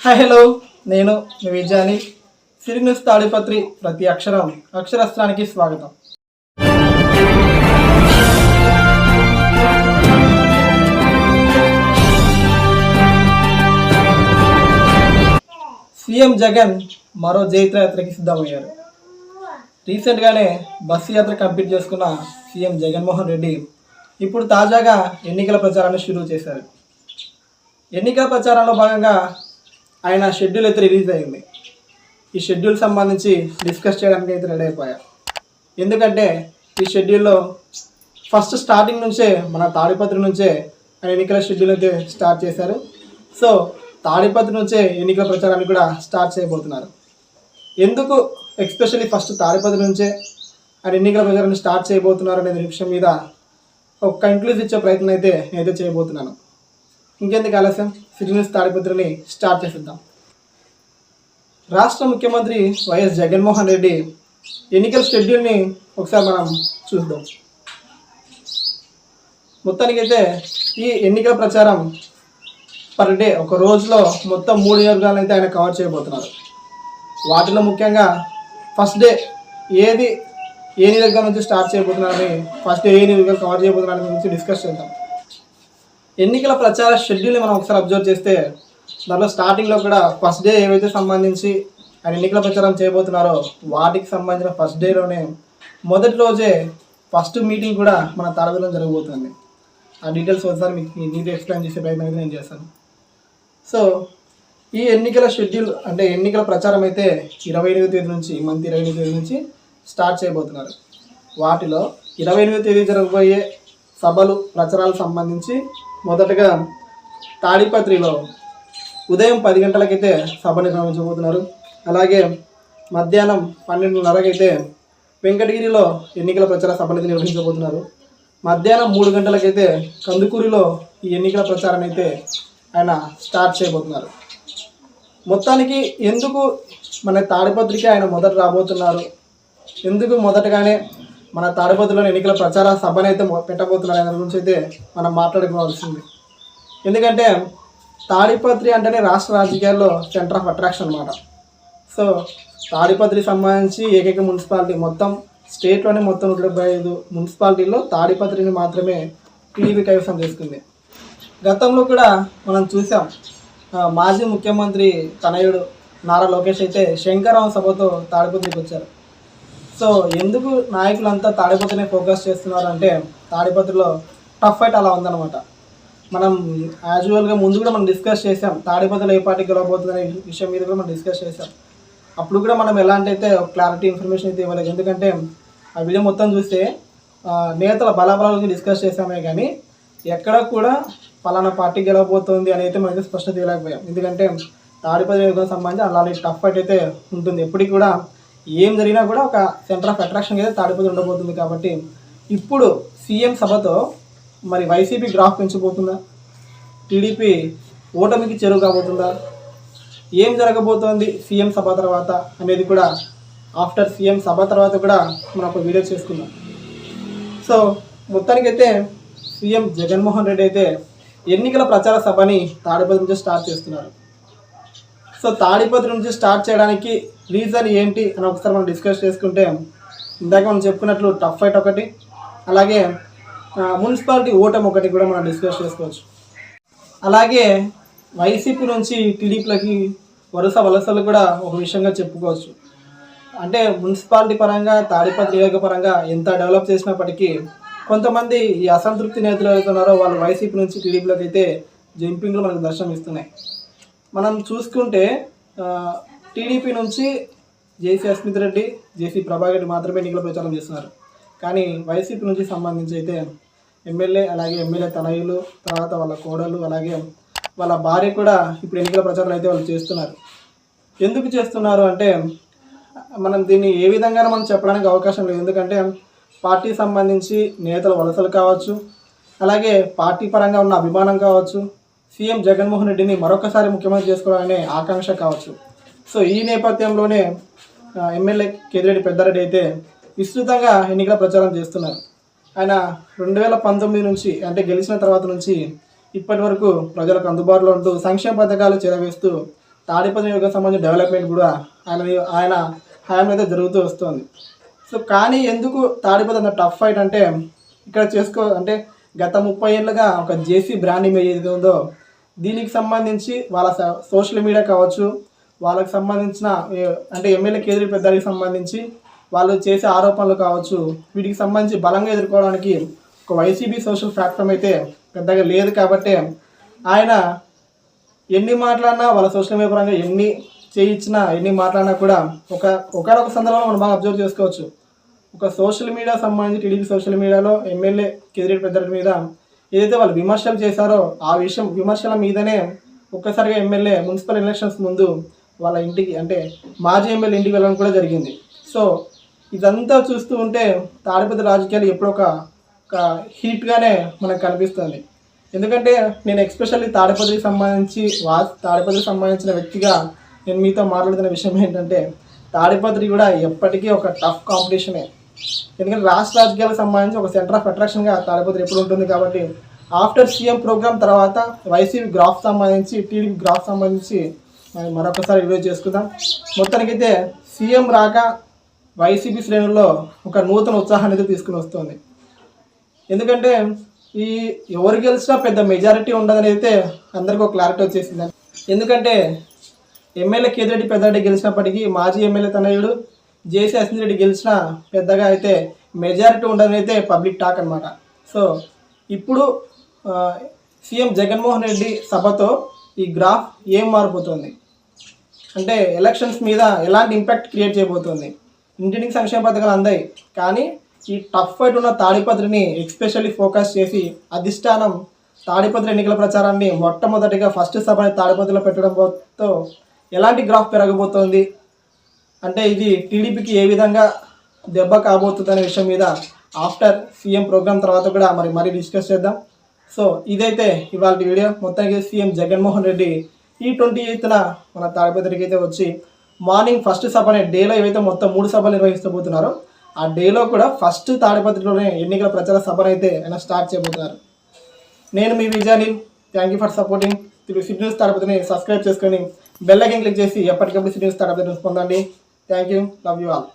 Hi hello, నేను మీ విజయాని. సిరి news Tadipatri ప్రతి అక్షరం అక్షరస్త్రానికి స్వాగతం. సీఎం జగన్ మరో జైత్రయాత్రకి సిద్ధమయ్యారు. రీసెంట్గానే బస్సు యాత్ర కంప్లీట్ చేసుకున్న సీఎం జగన్మోహన్ రెడ్డి ఇప్పుడు తాజాగా ఎన్నికల ప్రచారాన్ని షురూ చేశారు. ఎన్నికల ప్రచారంలో భాగంగా ఆయన షెడ్యూల్ అయితే రిలీజ్ అయింది. ఈ షెడ్యూల్ సంబంధించి డిస్కస్ చేయడానికి అయితే రెడీ అయిపోయారు. ఎందుకంటే ఈ షెడ్యూల్లో ఫస్ట్ స్టార్టింగ్ నుంచే మన తాడిపత్రి నుంచే ఆయన ఎన్నికల షెడ్యూల్ అయితే స్టార్ట్ చేశారు. సో తాడిపత్రి నుంచే ఎన్నికల ప్రచారాన్ని కూడా స్టార్ట్ చేయబోతున్నారు. ఎందుకు ఎస్పెషల్లీ ఫస్ట్ తాడిపత్రి నుంచే ఆయన ఎన్నికల ప్రచారాన్ని స్టార్ట్ చేయబోతున్నారు అనే విషయం మీద ఒక కంక్లూజ్ ఇచ్చే ప్రయత్నం అయితే నేనైతే చేయబోతున్నాను. ఇంకెందుకు ఆలస్యం, సిటీ న్యూస్ తాడిపత్రిని స్టార్ట్ చేసేద్దాం. రాష్ట్ర ముఖ్యమంత్రి వైఎస్ జగన్మోహన్ రెడ్డి ఎన్నికల షెడ్యూల్ని ఒకసారి మనం చూద్దాం. మొత్తానికైతే ఈ ఎన్నికల ప్రచారం పర్ డే ఒక రోజులో మొత్తం 3 నియోజకవర్గాలను అయితే ఆయన కవర్ చేయబోతున్నారు. వాటిలో ముఖ్యంగా ఫస్ట్ డే ఏ నియోజకవర్గం నుంచి స్టార్ట్ చేయబోతున్నారని, ఫస్ట్ డే ఏ నియోజకవర్గం కవర్ చేయబోతున్నారని గురించి డిస్కస్ చేద్దాం. ఎన్నికల ప్రచార షెడ్యూల్ని మనం ఒకసారి అబ్జర్వ్ చేస్తే దాంట్లో స్టార్టింగ్లో కూడా ఫస్ట్ డే ఏవైతే సంబంధించి ఆయన ఎన్నికల ప్రచారం చేయబోతున్నారో వాటికి సంబంధించిన ఫస్ట్ డేలోనే మొదటి రోజే ఫస్ట్ మీటింగ్ కూడా మన తాడపత్రిలో జరగబోతుంది. ఆ డీటెయిల్స్ ఒకసారి మీకు నీట్గా ఎక్స్ప్లెయిన్ చేసే ప్రయత్నం అయితే నేను చేస్తాను. సో ఈ ఎన్నికల షెడ్యూల్ అంటే ఎన్నికల ప్రచారం అయితే 28వ తేదీ నుంచి, ఈ మంత్ 28వ తేదీ నుంచి స్టార్ట్ చేయబోతున్నారు. వాటిలో 28వ తేదీ జరగబోయే సభలు ప్రచారాలకు సంబంధించి మొదటగా తాడిపత్రిలో ఉదయం 10 గంటలకైతే సభ నిర్వహించబోతున్నారు. అలాగే మధ్యాహ్నం 12:30కైతే వెంకటగిరిలో ఎన్నికల ప్రచార సభను నిర్వహించబోతున్నారు. మధ్యాహ్నం 3 గంటలకైతే కందుకూరులో ఈ ఎన్నికల ప్రచారం అయితే ఆయన స్టార్ట్ చేయబోతున్నారు. మొత్తానికి ఎందుకు మన తాడిపత్రికి ఆయన మొదట రాబోతున్నారు, ఎందుకు మొదటగానే మన తాడిపత్రిలో ఎన్నికల ప్రచార సభను అయితే పెట్టబోతున్నారు అనే గురించి అయితే మనం మాట్లాడుకోవాల్సింది. ఎందుకంటే తాడిపత్రి అంటేనే రాష్ట్ర రాజకీయాల్లో సెంటర్ ఆఫ్ అట్రాక్షన్ అన్నమాట. సో తాడిపత్రికి సంబంధించి ఏకైక మున్సిపాలిటీ మొత్తం స్టేట్లోనే మొత్తం 175 మున్సిపాలిటీల్లో తాడిపత్రిని మాత్రమే టీడీపీ కైవసం చేసుకుంది. గతంలో కూడా మనం చూసాం, మాజీ ముఖ్యమంత్రి తనయుడు నారా లోకేష్ అయితే శంకరరావు సభతో తాడిపత్రికి వచ్చారు. సో ఎందుకు నాయకులంతా తాడిపత్రిని ఫోకస్ చేస్తున్నారు అంటే తాడిపత్రిలో టఫ్ ఫైట్ అలా ఉందన్నమాట. మనం యాజువల్గా ముందు కూడా మనం డిస్కస్ చేసాం, తాడిపత్రిలో ఏ పార్టీ గెలవబోతుందనే విషయం మీద కూడా మనం డిస్కస్ చేసాం. అప్పుడు కూడా మనం ఎలాంటి అయితే క్లారిటీ ఇన్ఫర్మేషన్ అయితే ఇవ్వలేదు. ఎందుకంటే ఆ వీడియో మొత్తం చూస్తే నేతల బలాబలాల గురించి డిస్కస్ చేసామే కానీ ఎక్కడ కూడా పలానా పార్టీ గెలవబోతుంది అని అయితే మనకి స్పష్టత ఇవ్వలేకపోయాం. ఎందుకంటే తాడిపత్రి సంబంధించి అలాంటి టఫ్ ఫైట్ అయితే ఉంటుంది. ఎప్పటికి కూడా ఏం జరిగినా కూడా ఒక సెంటర్ ఆఫ్ అట్రాక్షన్ అయితే తాడిపత్రి ఉండబోతుంది. కాబట్టి ఇప్పుడు సీఎం సభతో మరి వైసీపీ గ్రాఫ్ పెంచిపోతుందా, టీడీపీ ఓటమికి చెరువు కాబోతుందా, ఏం జరగబోతోంది సీఎం సభ తర్వాత అనేది కూడా ఆఫ్టర్ సీఎం సభ తర్వాత కూడా మనం ఒక వీడియో చేసుకుందాం. సో మొత్తానికైతే సీఎం జగన్మోహన్ రెడ్డి అయితే ఎన్నికల ప్రచార సభని తాడిపత్రి నుంచి స్టార్ట్ చేస్తున్నారు. సో తాడిపత్రి నుంచి స్టార్ట్ చేయడానికి రీజన్ ఏంటి అని ఒకసారి మనం డిస్కస్ చేసుకుంటే, ఇందాక మనం చెప్పుకున్నట్లు టఫ్ ఫైట్ ఒకటి, అలాగే మున్సిపాలిటీ ఓటమి ఒకటి కూడా మనం డిస్కస్ చేసుకోవచ్చు. అలాగే వైసీపీ నుంచి టీడీపీలకి వలసలు కూడా ఒక విషయంగా చెప్పుకోవచ్చు. అంటే మున్సిపాలిటీ పరంగా తాడిపత్రి నియోజక పరంగా ఎంత డెవలప్ చేసినప్పటికీ కొంతమంది ఈ అసంతృప్తి నేతలు అవుతున్నారో వాళ్ళు వైసీపీ నుంచి టీడీపీలకు అయితే జంపింగ్లు మనకు దర్శనం ఇస్తున్నాయి. మనం చూసుకుంటే టీడీపీ నుంచి జేసీ అస్మిత్ రెడ్డి, జేసీ ప్రభాకర్ రెడ్డి మాత్రమే ఎన్నికల ప్రచారం చేస్తున్నారు. కానీ వైసీపీ నుంచి సంబంధించి అయితే ఎమ్మెల్యే, అలాగే ఎమ్మెల్యే తనయులు, తర్వాత వాళ్ళ కోడలు, అలాగే వాళ్ళ భార్య కూడా ఇప్పుడు ఎన్నికల ప్రచారం అయితే వాళ్ళు చేస్తున్నారు. ఎందుకు చేస్తున్నారు అంటే మనం దీన్ని ఏ విధంగా మనం చెప్పడానికి అవకాశం లేదు. ఎందుకంటే పార్టీ సంబంధించి నేతల వలసలు కావచ్చు, అలాగే పార్టీ పరంగా ఉన్న అభిమానం కావచ్చు, సీఎం జగన్మోహన్ రెడ్డిని మరొకసారి ముఖ్యమంత్రి చేసుకోవాలనే ఆకాంక్ష కావచ్చు. సో ఈ నేపథ్యంలోనే ఎమ్మెల్యే కేతిరెడ్డి పెద్దారెడ్డి అయితే విస్తృతంగా ఎన్నికల ప్రచారం చేస్తున్నారు. ఆయన 2019 నుంచి అంటే గెలిచిన తర్వాత నుంచి ఇప్పటి వరకు ప్రజలకు అందుబాటులో ఉంటూ సంక్షేమ పథకాలు చేరవేస్తూ తాడిపత్రి నియోజకవర్గం సంబంధించిన డెవలప్మెంట్ కూడా ఆయన హయాంలో అయితే జరుగుతూ వస్తుంది. సో కానీ ఎందుకు తాడిపత్రి అంత టఫ్ ఫైట్ అంటే ఇక్కడ అంటే గత 30 ఏళ్ళుగా ఒక జేసీ బ్రాండింగ్ ఏదైతే ఉందో దీనికి సంబంధించి వాళ్ళ సోషల్ మీడియా కావచ్చు, వాళ్ళకి సంబంధించిన అంటే ఎమ్మెల్యే కేజ్రీవాల్ పెద్దకి సంబంధించి వాళ్ళు చేసే ఆరోపణలు కావచ్చు, వీటికి సంబంధించి బలంగా ఎదుర్కోవడానికి ఒక వైసీపీ సోషల్ ప్లాట్ఫామ్ అయితే పెద్దగా లేదు. కాబట్టి ఆయన ఎన్ని మాట్లాడినా వాళ్ళ సోషల్ మీడియా పరంగా ఎన్ని చేయించినా ఎన్ని మాట్లాడినా కూడా ఒకనొక సందర్భంలో మనం బాగా అబ్జర్వ్ చేసుకోవచ్చు. ఒక సోషల్ మీడియా సంబంధించి టీడీపీ సోషల్ మీడియాలో ఎమ్మెల్యే కేజ్రీవాల్ పెద్దల మీద ఏదైతే వాళ్ళు విమర్శలు చేశారో ఆ విమర్శల మీదనే ఒక్కసారిగా ఎమ్మెల్యే మున్సిపల్ ఎలక్షన్స్ ముందు వాళ్ళ ఇంటికి అంటే మాజీ ఎమ్మెల్యే ఇంటికి వెళ్ళడం కూడా జరిగింది. సో ఇదంతా చూస్తూ ఉంటే తాడిపత్రి రాజకీయాలు ఎప్పుడో ఒక హీట్గానే మనకు కనిపిస్తుంది. ఎందుకంటే నేను ఎస్పెషల్లీ తాడిపత్రికి సంబంధించిన వ్యక్తిగా నేను మీతో మాట్లాడుతున్న విషయం ఏంటంటే తాడిపత్రి కూడా ఎప్పటికీ ఒక టఫ్ కాంపిటీషనే. ఎందుకంటే రాష్ట్ర రాజకీయాలకు సంబంధించి ఒక సెంటర్ ఆఫ్ అట్రాక్షన్గా తాడిపత్రి ఎప్పుడు ఉంటుంది. కాబట్టి ఆఫ్టర్ సీఎం ప్రోగ్రామ్ తర్వాత వైసీపీ గ్రాఫ్ సంబంధించి టీడీపీ గ్రాఫ్ సంబంధించి మరొకసారి రివ్యూ చేసుకుందాం. మొత్తానికైతే సీఎం రాక వైసీపీ శ్రేణుల్లో ఒక నూతన ఉత్సాహాన్ని అయితే తీసుకుని వస్తుంది. ఎందుకంటే ఈ ఎవరు గెలిచినా పెద్ద మెజారిటీ ఉండదని అయితే అందరికీ ఒక క్లారిటీ వచ్చేసింది. ఎందుకంటే ఎమ్మెల్యే కేతిరెడ్డి పెద్దరెడ్డి గెలిచినప్పటికీ మాజీ ఎమ్మెల్యే తనయుడు జేసీ అశ్విన్ రెడ్డి గెలిచిన పెద్దగా అయితే మెజారిటీ ఉండదని అయితే పబ్లిక్ టాక్ అనమాట. సో ఇప్పుడు సీఎం జగన్మోహన్ రెడ్డి సభతో ఈ గ్రాఫ్ ఏం మారిపోతుంది అంటే ఎలక్షన్స్ మీద ఎలాంటి ఇంపాక్ట్ క్రియేట్ చేయబోతుంది. ఇంటింటికి సంక్షేమ పథకాలు అందాయి, కానీ ఈ టఫ్ ఫైట్ ఉన్న తాడిపత్రిని ఎస్పెషల్లీ ఫోకస్ చేసి అధిష్టానం తాడిపత్రి ఎన్నికల ప్రచారాన్ని మొట్టమొదటిగా ఫస్ట్ సభని తాడిపత్రిలో పెట్టడంతో ఎలాంటి గ్రాఫ్ పెరగబోతోంది అంటే ఇది టీడీపీకి ఏ విధంగా దెబ్బ కాబోతుంది అనే విషయం మీద ఆఫ్టర్ సీఎం ప్రోగ్రామ్ తర్వాత కూడా మరీ డిస్కస్ చేద్దాం. సో ఇదైతే ఇవాళ వీడియో. మొత్తానికి సీఎం జగన్మోహన్ రెడ్డి ఈ 28న మన తాడిపత్రికి అయితే వచ్చి మార్నింగ్ ఫస్ట్ సభనే డేలో ఏవైతే మొత్తం 3 సభలు నిర్వహిస్తబోతున్నారో ఆ డేలో కూడా ఫస్ట్ తాడిపత్రిలోనే ఎన్నికల ప్రచార సభను అయితే ఆయన స్టార్ట్ చేయబోతున్నారు. నేను మీ విజయాని. Thank you for supporting city news తాడిపత్రిని. సబ్స్క్రైబ్ చేసుకొని బెల్ ఐకాన్ క్లిక్ చేసి ఎప్పటికప్పుడు సిటీ న్యూస్ తాడిపత్రిని పొందండి. Thank you. Love you all.